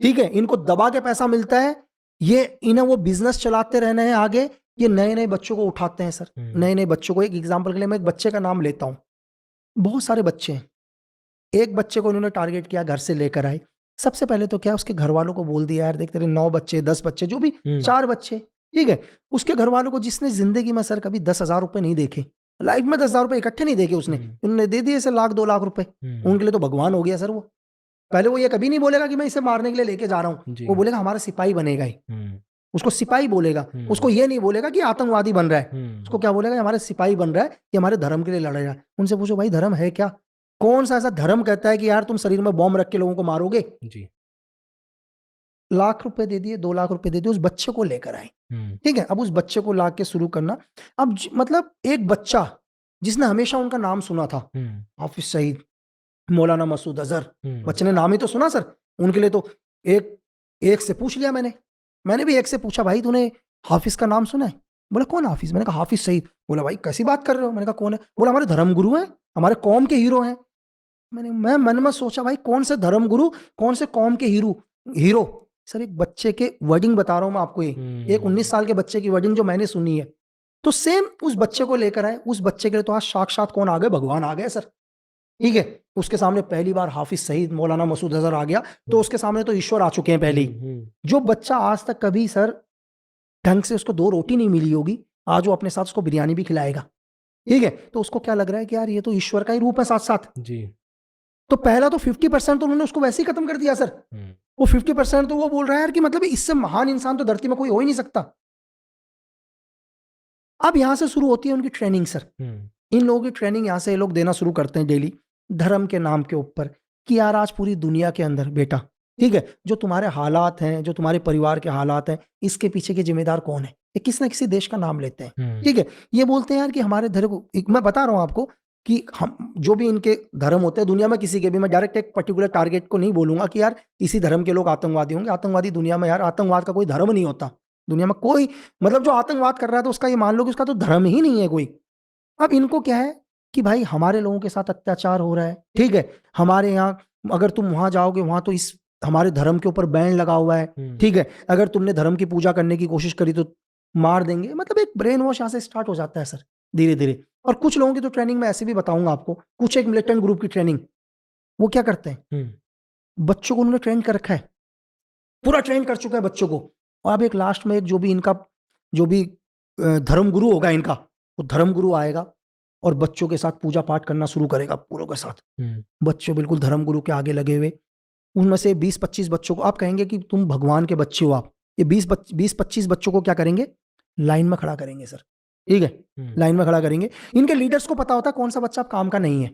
ठीक है, इनको दबा के पैसा मिलता है, ये इन्हें वो बिजनेस चलाते रहना है आगे, ये नए नए बच्चों को उठाते हैं सर, नए नए बच्चों को। एक एग्जांपल के लिए मैं एक बच्चे का नाम लेता हूं, बहुत सारे बच्चे हैं, एक बच्चे को इन्होंने टारगेट किया, घर से लेकर आए। सबसे पहले तो क्या, उसके घर वालों को बोल दिया, यार देख तेरे 9 बच्चे 10 बच्चे जो भी 4 बच्चे, ठीक है, उसके घर वालों को, जिसने जिंदगी में सर कभी 10,000 रुपए नहीं देखे, लाइफ में 10,000 रुपए इकट्ठे नहीं देखे उसने, उन्होंने दे दिए इसे लाख 2 लाख रुपए, उनके लिए तो भगवान हो गया सर वो। पहले वो ये कभी नहीं बोलेगा कि मैं इसे मारने के लिए लेके जा रहा हूँ, वो बोलेगा हमारा सिपाही बनेगा ही, उसको सिपाही बोलेगा, उसको ये नहीं बोलेगा कि आतंकवादी बन रहा है, उसको क्या बोलेगा, हमारे सिपाही बन रहा है, ये हमारे धर्म के लिए लड़ रहा है। उनसे पूछो भाई धर्म है क्या, कौन सा ऐसा धर्म कहता है कि यार तुम शरीर में बॉम्ब रख के लोगों को मारोगे। जी। लाख रुपए दे दिए, 2 लाख रुपए दे दिए, उस बच्चे को लेकर आए, ठीक है। अब उस बच्चे को ला के शुरू करना, अब मतलब एक बच्चा जिसने हमेशा उनका नाम सुना था, हाफिज सईद, मौलाना मसूद अजहर, बच्चे ने नाम ही तो सुना सर, उनके लिए तो एक से पूछ लिया मैंने भी एक से पूछा, भाई तूने हाफिज का नाम सुना है? बोला कौन हाफिज? मैंने कहा हाफिज सईद। बोला भाई कैसी बात कर रहे हो? मैंने कहा कौन है? बोला हमारे धर्म गुरु हैं, हमारे कौम के हीरो हैं। मैं मन में सोचा भाई कौन से धर्म गुरु, कौन से कौम के हीरो। सर एक बच्चे के वर्डिंग बता रहा हूं मैं आपको, एक 19 साल के बच्चे की वर्डिंग जो मैंने सुनी है, तो सेम उस बच्चे को लेकर आए, उस बच्चे के लिए तो आज साक्षात कौन आ गए, भगवान आ गए सर, ठीक है। उसके सामने पहली बार हाफिज सईद मौलाना मसूद अजहर आ गया, तो उसके सामने तो ईश्वर आ चुके हैं पहले ही। जो बच्चा आज तक कभी सर ढंग से उसको 2 रोटी नहीं मिली होगी, आज वो अपने साथ उसको बिरयानी भी खिलाएगा, ठीक है। तो उसको क्या लग रहा है कि यार ये तो ईश्वर का ही रूप है साथ साथ जी। तो पहला तो 50% तो उन्होंने उसको वैसे ही खत्म कर दिया सर। वो 50% तो वो बोल रहा है यार कि मतलब इससे महान इंसान तो धरती में कोई हो ही नहीं सकता। अब यहां से शुरू होती है उनकी ट्रेनिंग सर। इन लोगों की ट्रेनिंग यहां से ये लोग देना शुरू करते हैं डेली, धर्म के नाम के ऊपर, कि यार आज पूरी दुनिया के अंदर बेटा, ठीक है, जो तुम्हारे हालात हैं, जो तुम्हारे परिवार के हालात हैं, इसके पीछे के जिम्मेदार कौन है? ये किसी ना किसी देश का नाम लेते हैं, ठीक है। ये बोलते हैं यार कि हमारे धर्म, मैं बता रहा हूं आपको कि हम जो भी इनके धर्म होते हैं दुनिया में, किसी के भी, मैं डायरेक्ट एक पर्टिकुलर टारगेट को नहीं बोलूंगा कि यार इसी धर्म के लोग आतंकवादी होंगे। आतंकवादी दुनिया में, यार आतंकवाद का कोई धर्म नहीं होता दुनिया में कोई, मतलब जो आतंकवाद कर रहा है तो उसका ये मान लो कि उसका तो धर्म ही नहीं है कोई। अब इनको क्या है कि भाई हमारे लोगों के साथ अत्याचार हो रहा है, ठीक है, हमारे यहाँ अगर तुम वहां जाओगे वहां तो इस हमारे धर्म के ऊपर बैन लगा हुआ है, ठीक है, अगर तुमने धर्म की पूजा करने की कोशिश करी तो मार देंगे। मतलब एक ब्रेन वॉश यहाँ से स्टार्ट हो जाता है सर धीरे धीरे। और कुछ लोगों की तो ट्रेनिंग में ऐसे भी बताऊंगा आपको, कुछ एक मिलिटेंट ग्रुप की ट्रेनिंग, वो क्या करते हैं, बच्चों को उन्होंने ट्रेन कर रखा है, पूरा ट्रेन कर चुका है बच्चों को। और अब एक लास्ट में एक जो भी इनका जो भी धर्म गुरु होगा इनका, वो धर्म गुरु आएगा और बच्चों के साथ पूजा पाठ करना शुरू करेगा पूरों के साथ। बच्चे बिल्कुल धर्म गुरु के आगे लगे हुए, उनमें से 20-25 बच्चों को आप कहेंगे कि तुम भगवान के बच्चे हो, आप ये 20-25 बच्चों को क्या करेंगे, लाइन में खड़ा करेंगे सर, ठीक है, लाइन में खड़ा करेंगे। इनके लीडर्स को पता होता है कौन सा बच्चा काम का नहीं है,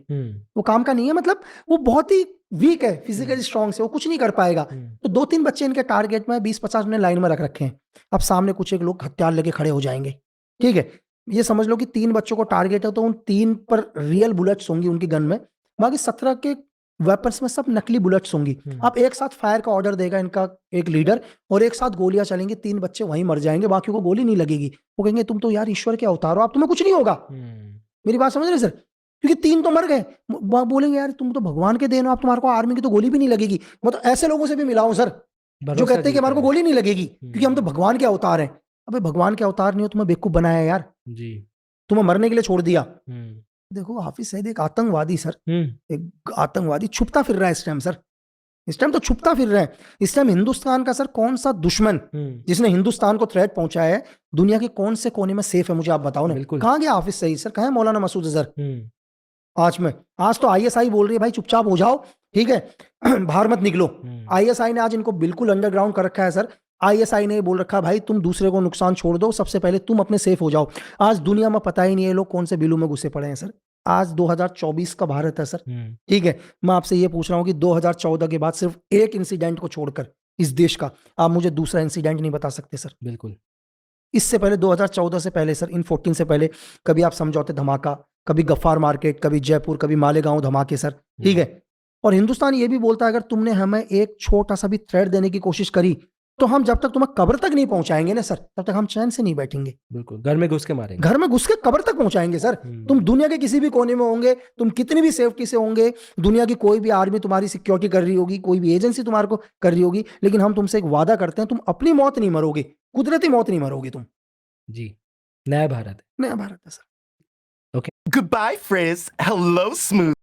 वो काम का नहीं है, मतलब वो बहुत ही वीक है फिजिकली स्ट्रांग से, वो कुछ नहीं कर पाएगा। तो 2-3 बच्चे इनके टारगेट में 20-50 ने लाइन में रख रखे हैं। अब सामने कुछ एक लोग हथियार लेके खड़े हो जाएंगे, ठीक है, ये समझ लो कि 3 बच्चों को टारगेट है, तो उन 3 पर रियल बुलेट्स होंगी उनकी गन में, बाकी 17 के वेपन्स में सब नकली बुलेट्स होंगी। अब एक साथ फायर का ऑर्डर देगा इनका एक लीडर, और एक साथ गोलियां चलेंगी, 3 बच्चे वहीं मर जाएंगे, बाकी को गोली नहीं लगेगी। वो कहेंगे तुम तो यार ईश्वर के अवतार हो, आप तुम्हें कुछ नहीं होगा। मेरी बात समझ रहे सर, क्योंकि 3 तो मर गए, बोलेंगे यार तुम तो भगवान के देन हो, आप तुम्हारे को आर्मी की तो गोली भी नहीं लगेगी। मतलब ऐसे लोगों से भी मिला हूं सर जो कहते हैं कि हमारे को गोली नहीं लगेगी क्योंकि हम तो भगवान के अवतार हैं। अबे भगवान के अवतार नहीं हो, तुम्हें बेवकूफ बनाया यार जी, तुम्हें मरने के लिए छोड़ दिया। देखो हाफिज सईद एक आतंकवादी सर, एक आतंकवादी छुपता फिर रहा है इस टाइम सर, इस टाइम तो छुपता फिर रहा है। इस टाइम हिंदुस्तान का सर कौन सा दुश्मन जिसने हिंदुस्तान को थ्रेट पहुंचाया है, दुनिया के कौन से कोने में सेफ है, मुझे आप बताओ ना। कहां गया हाफिज सईद सर, कहां है मौलाना मसूद अजहर? आज तो आईएसआई बोल रही है भाई चुपचाप हो जाओ, ठीक है, बाहर मत निकलो। आईएसआई ने आज इनको बिल्कुल अंडरग्राउंड कर रखा है सर। आईएसआई ने बोल रखा है भाई तुम दूसरे को नुकसान छोड़ दो, सबसे पहले तुम अपने सेफ हो जाओ। आज दुनिया में पता ही नहीं है लोग कौन से बिलू में घुसे पड़े हैं सर। आज 2024 का भारत है सर, ठीक है, मैं आपसे ये पूछ रहा हूं कि 2014 के बाद सिर्फ एक इंसिडेंट को छोड़कर इस देश का आप मुझे दूसरा इंसिडेंट नहीं बता सकते सर। बिल्कुल। इससे पहले 2014 से पहले सर, इन 14 से पहले कभी आप समझौते धमाका, कभी गफ्फार मार्केट, कभी जयपुर, कभी मालेगांव धमाके सर, ठीक है। और हिंदुस्तान ये भी बोलता है अगर तुमने हमें एक छोटा सा भी थ्रेट देने की कोशिश करी तो हम जब तक तुम्हें कब्र तक नहीं पहुंचाएंगे ना सर, तब तक हम चैन से नहीं बैठेंगे। बिल्कुल, घर में घुस के मारेंगे। घर में घुस के कब्र तक पहुंचाएंगे सर। तुम दुनिया के किसी भी कोने में होंगे, तुम कितनी भी सेफ्टी से होंगे, दुनिया की कोई भी आर्मी तुम्हारी सिक्योरिटी कर रही होगी, कोई भी एजेंसी तुम्हारे को कर रही होगी, लेकिन हम तुमसे एक वादा करते हैं, तुम अपनी मौत नहीं मरोगे, कुदरती मौत नहीं मरोगे तुम। जी, नया भारत है। नया भारत है sir. Okay. Goodbye, Frizz. Hello, Smooth.